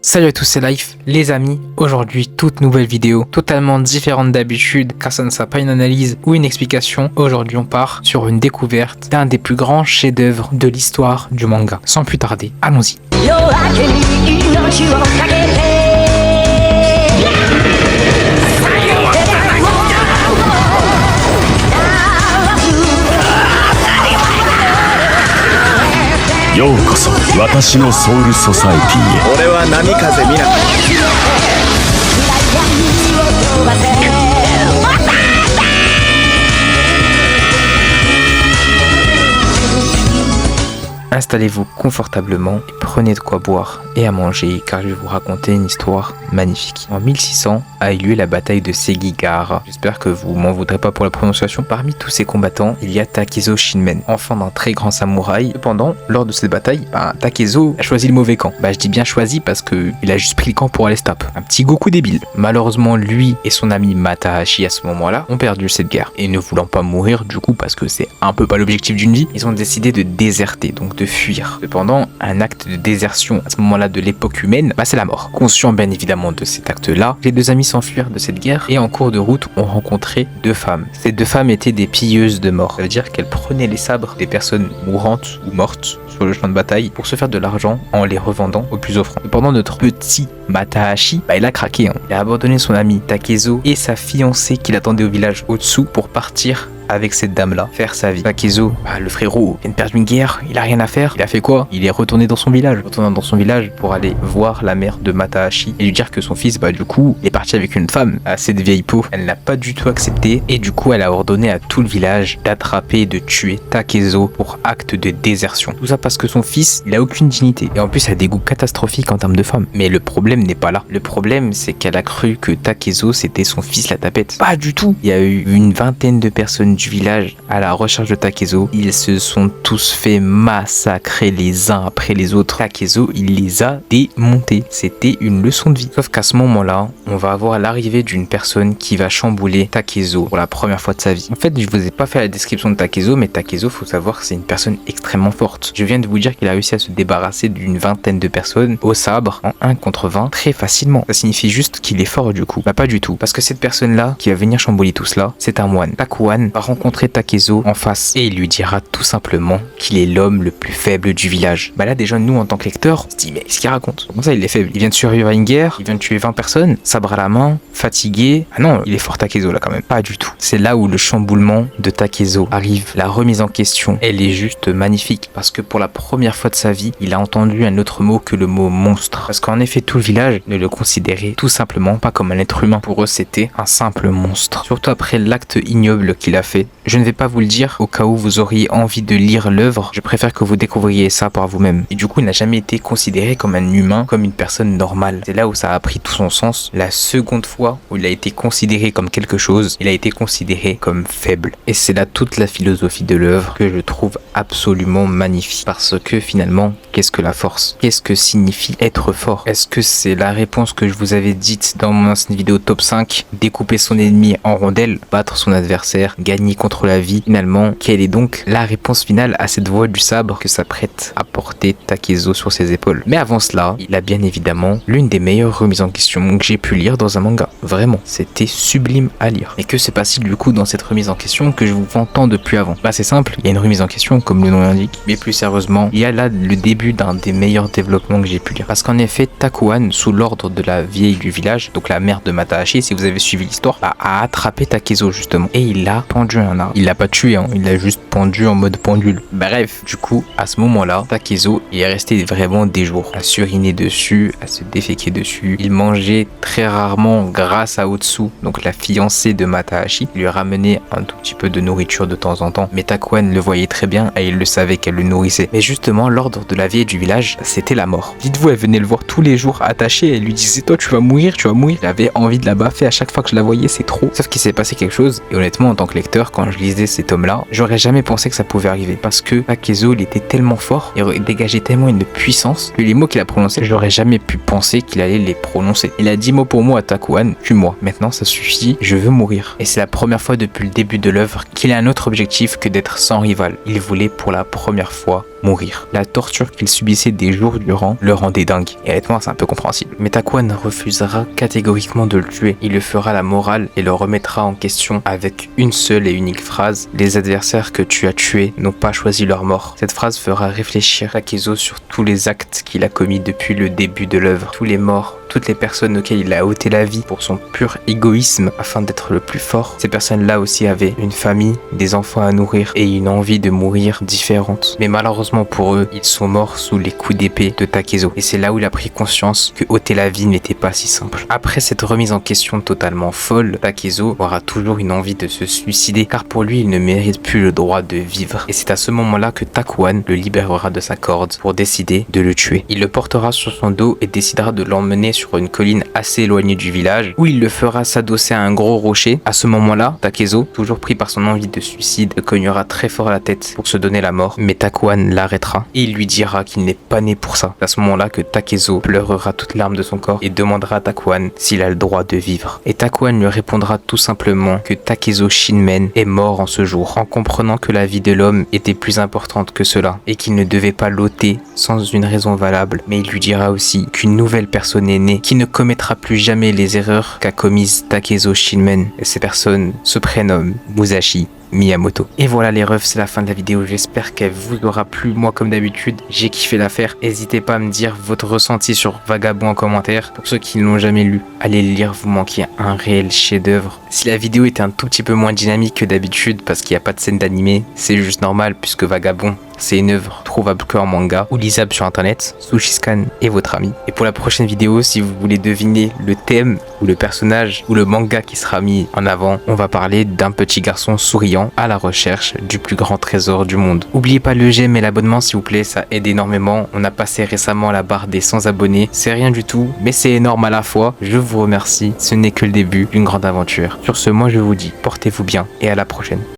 Salut à tous, c'est Life, les amis. Aujourd'hui, toute nouvelle vidéo, totalement différente d'habitude, car ça ne sera pas une analyse ou une explication. Aujourd'hui, on part sur une découverte d'un des plus grands chefs-d'œuvre de l'histoire du manga. Sans plus tarder, allons-y. Yokoso, watashi no Soul Society へ。俺は波風見なInstallez-vous confortablement et prenez de quoi boire et à manger, car je vais vous raconter une histoire magnifique. En 1600 a eu lieu la bataille de Sekigahara. J'espère que vous m'en voudrez pas pour la prononciation. Parmi tous ces combattants, il y a Takezo Shinmen, enfant d'un très grand samouraï. Cependant, lors de cette bataille, Takezo a choisi le mauvais camp. Je dis bien choisi parce que il a juste pris le camp pour aller se taper. Un petit Goku débile. Malheureusement, lui et son ami Matahashi à ce moment-là ont perdu cette guerre. Et ne voulant pas mourir du coup, parce que c'est un peu pas l'objectif d'une vie, ils ont décidé de déserter, donc de fuir. Cependant, un acte de désertion à ce moment-là de l'époque humaine, c'est la mort. Conscient bien évidemment de cet acte-là, les deux amis s'enfuirent de cette guerre et en cours de route ont rencontré deux femmes. Ces deux femmes étaient des pilleuses de mort. Ça veut dire qu'elles prenaient les sabres des personnes mourantes ou mortes sur le champ de bataille pour se faire de l'argent en les revendant aux plus offrants. Cependant, notre petit Matahashi, il a craqué. Il a abandonné son ami Takezo et sa fiancée qu'il attendait au village au-dessous pour partir avec cette dame-là, faire sa vie. Takezo, le frérot, vient de perdre une guerre, il a rien à faire. Il a fait quoi? Il est retourné dans son village. Retournant dans son village pour aller voir la mère de Matahashi et lui dire que son fils, du coup, il est parti avec une femme. Cette vieille peau, elle n'a pas du tout accepté et du coup, elle a ordonné à tout le village d'attraper et de tuer Takezo pour acte de désertion. Tout ça parce que son fils, il a aucune dignité et en plus, il a des goûts catastrophiques en termes de femmes. Mais le problème n'est pas là. Le problème, c'est qu'elle a cru que Takezo, c'était son fils la tapette. Pas du tout. Il y a eu une vingtaine de personnes du village à la recherche de Takezo. Ils se sont tous fait massacrer les uns après les autres. Takezo, il les a démontés. C'était une leçon de vie. Sauf qu'à ce moment-là, on va avoir l'arrivée d'une personne qui va chambouler Takezo pour la première fois de sa vie. En fait, je vous ai pas fait la description de Takezo, mais Takezo, faut savoir que c'est une personne extrêmement forte. Je viens de vous dire qu'il a réussi à se débarrasser d'une vingtaine de personnes au sabre en 1 contre 20 très facilement. Ça signifie juste qu'il est fort du coup. Pas du tout. Parce que cette personne-là qui va venir chambouler tout cela, c'est un moine. Takuan va rencontrer Takezo en face et il lui dira tout simplement qu'il est l'homme le plus faible du village. Là déjà nous en tant que lecteurs, on se dit mais qu'est-ce qu'il raconte? Comment ça il est faible? Il vient de survivre à une guerre, il vient de tuer 20 personnes, sabre à la main, fatigué. Ah non, il est fort Takezo là quand même. Pas du tout. C'est là où le chamboulement de Takezo arrive. La remise en question, elle est juste magnifique parce que pour la première fois de sa vie, il a entendu un autre mot que le mot monstre. Parce qu'en effet tout le village ne le considérait tout simplement pas comme un être humain. Pour eux c'était un simple monstre. Surtout après l'acte ignoble qu'il a fait. Je ne vais pas vous le dire au cas où vous auriez envie de lire l'œuvre, je préfère que vous découvriez ça par vous-même. Et du coup, il n'a jamais été considéré comme un humain, comme une personne normale. C'est là où ça a pris tout son sens. La seconde fois où il a été considéré comme quelque chose, il a été considéré comme faible. Et c'est là toute la philosophie de l'œuvre que je trouve absolument magnifique. Parce que finalement, qu'est-ce que la force? Qu'est-ce que signifie être fort? Est-ce que c'est la réponse que je vous avais dite dans mon ancienne vidéo top 5? Découper son ennemi en rondelles, battre son adversaire, gagner contre la vie. Finalement, quelle est donc la réponse finale à cette voie du sabre que s'apprête à porter Takezo sur ses épaules? Mais avant cela, il a bien évidemment l'une des meilleures remises en question que j'ai pu lire dans un manga. Vraiment, c'était sublime à lire. Et que se passe-t-il du coup dans cette remise en question que je vous vends tant depuis avant? C'est simple, il y a une remise en question comme le nom l'indique, mais plus sérieusement, il y a là le début d'un des meilleurs développements que j'ai pu lire. Parce qu'en effet, Takuan, sous l'ordre de la vieille du village, donc la mère de Matahashi, si vous avez suivi l'histoire, a attrapé Takezo justement et il l'a pendu à un arbre. Il l'a pas tué, il l'a juste pendu en mode pendule. Bref, du coup, à ce moment-là, Takezo il est resté vraiment des jours à suriner dessus, à se déféquer dessus. Il mangeait très rarement grâce à Otsu, donc la fiancée de Matahashi, lui ramenait un tout petit peu de nourriture de temps en temps. Mais Takuan le voyait très bien et il le savait qu'elle le nourrissait. Mais justement, l'ordre de la vieille du village, c'était la mort. Dites-vous, elle venait le voir tous les jours attaché et elle lui disait toi tu vas mourir, tu vas mourir. Il avait envie de la baffer à chaque fois que je la voyais, c'est trop. Sauf qu'il s'est passé quelque chose et honnêtement en tant que lecteur, quand je lisais cet tome-là, j'aurais jamais pensé que ça pouvait arriver parce que Takezo il était tellement fort, il dégageait tellement une puissance que les mots qu'il a prononcés, j'aurais jamais pu penser qu'il allait les prononcer. Il a dit mot pour mot à Takuan, tue-moi. Maintenant ça suffit, je veux mourir. Et c'est la première fois depuis le début de l'œuvre qu'il a un autre objectif que d'être sans rival. Il voulait pour la première fois mourir. La torture qu'il subissait des jours durant le rendait dingue. Et honnêtement, c'est un peu compréhensible. Mais Takuan refusera catégoriquement de le tuer. Il le fera la morale et le remettra en question avec une seule et unique phrase: les adversaires que tu as tués n'ont pas choisi leur mort. Cette phrase fera réfléchir Takezo sur tous les actes qu'il a commis depuis le début de l'œuvre, tous les morts, toutes les personnes auxquelles il a ôté la vie pour son pur égoïsme afin d'être le plus fort. Ces personnes-là aussi avaient une famille, des enfants à nourrir et une envie de mourir différente. Mais malheureusement pour eux, ils sont morts sous les coups d'épée de Takezo. Et c'est là où il a pris conscience que ôter la vie n'était pas si simple. Après cette remise en question totalement folle, Takezo aura toujours une envie de se suicider car pour lui, il ne mérite plus le droit de vivre. Et c'est à ce moment-là que Takuan le libérera de sa corde pour décider de le tuer. Il le portera sur son dos et décidera de l'emmener sur une colline assez éloignée du village où il le fera s'adosser à un gros rocher. À ce moment-là, Takezo, toujours pris par son envie de suicide, le cognera très fort à la tête pour se donner la mort, mais Takuan l'arrêtera et il lui dira qu'il n'est pas né pour ça. C'est à ce moment-là que Takezo pleurera toutes larmes de son corps et demandera à Takuan s'il a le droit de vivre. Et Takuan lui répondra tout simplement que Takezo Shinmen est mort en ce jour, en comprenant que la vie de l'homme était plus importante que cela et qu'il ne devait pas l'ôter sans une raison valable. Mais il lui dira aussi qu'une nouvelle personne est née qui ne commettra plus jamais les erreurs qu'a commises Takezo Shinmen. Et ces personnes se prénomment Musashi Miyamoto. Et voilà les refs, c'est la fin de la vidéo. J'espère qu'elle vous aura plu. Moi, comme d'habitude, j'ai kiffé l'affaire. N'hésitez pas à me dire votre ressenti sur Vagabond en commentaire. Pour ceux qui ne l'ont jamais lu, allez le lire, vous manquez un réel chef-d'œuvre. Si la vidéo était un tout petit peu moins dynamique que d'habitude parce qu'il n'y a pas de scène d'animé, c'est juste normal puisque Vagabond, c'est une œuvre trouvable que en manga ou lisable sur internet. Sushiscan est votre ami. Et pour la prochaine vidéo, si vous voulez deviner le thème ou le personnage ou le manga qui sera mis en avant, on va parler d'un petit garçon souriant à la recherche du plus grand trésor du monde. N'oubliez pas le j'aime et l'abonnement s'il vous plaît, ça aide énormément. On a passé récemment la barre des 100 abonnés. C'est rien du tout, mais c'est énorme à la fois. Je vous remercie. Ce n'est que le début d'une grande aventure. Sur ce, moi je vous dis, portez-vous bien et à la prochaine.